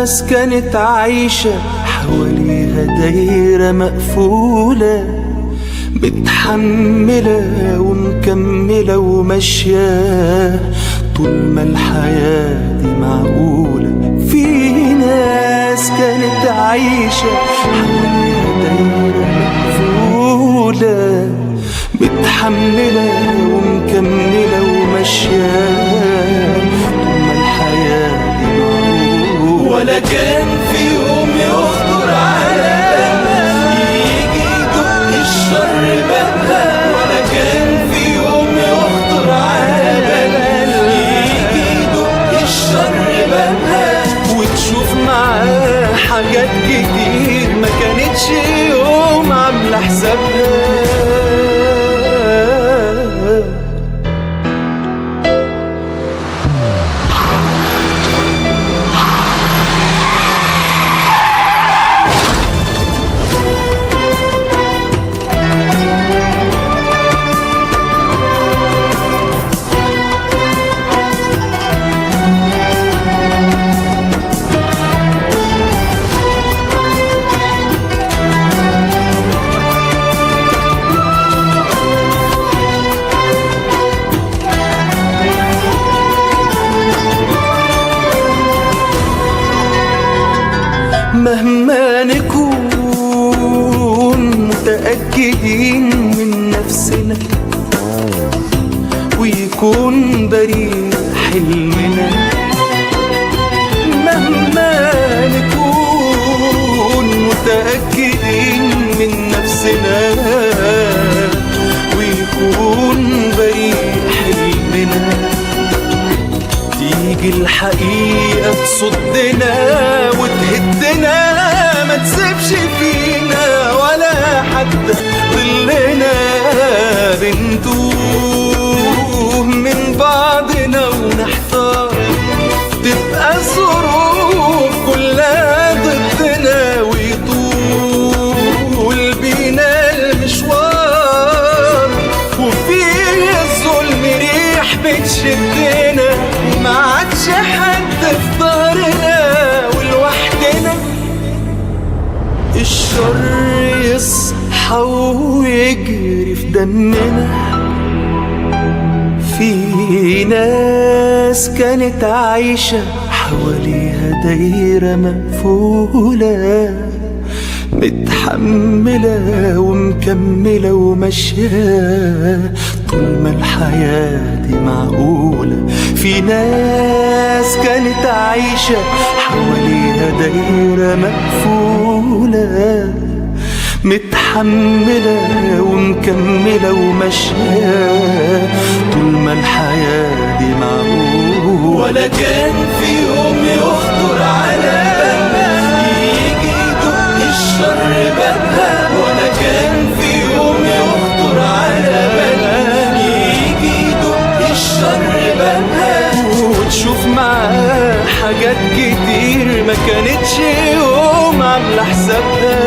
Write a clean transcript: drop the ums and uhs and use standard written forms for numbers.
ناس كانت عايشة حواليها دايرة مقفولة، متحملة ومكملة وماشية طول ما الحياة دي معقولة. في ناس كانت عايشة حواليها دايرة مقفولة، متحملة ومكملة وماشية طول ما الحياة دي معقولة. ولا كان في يوم يخطر على بالها يجي يدق الشر بابها، ولا كان في يوم يخطر على بالها يجي يدق الشر بابها، وتشوف معاه حاجات كتير ما كانتش يوم عاملة حسابها. مهما نكون متأكدين من نفسنا ويكون بريء حلمنا، مهما نكون متأكدين من نفسنا ويكون بريء حلمنا، تيجي الحقيقة تصدنا وتهدنا، ما تسيبش فينا ولا حتى ظلنا، بنتوه من بعضنا ونحتار، تبقى الظروف كلها ضدنا ويطول بينا المشوار، وفيه الظلم ريح بتشدنا، ما عادش حد في ظهرنا ولوحدنا، الشر يصحى ويجري في دمنا. في ناس كانت عايشة حواليها دايرة مقفولة، متحملة ومكملة وماشية طول ما الحياة دي معقولة. في ناس كانت عايشة حواليها دايرة مقفولة، متحملة ومكملة وماشية طول ما الحياة دي معقولة. ولا كان في يوم يخطر على بالها يجي يدق الشر بابها، ولا كان في يوم يخطر على بالها يجي يدق الشر بابها، وتشوف معاه حاجات كتير ما كانتش يوم عاملة حسابها.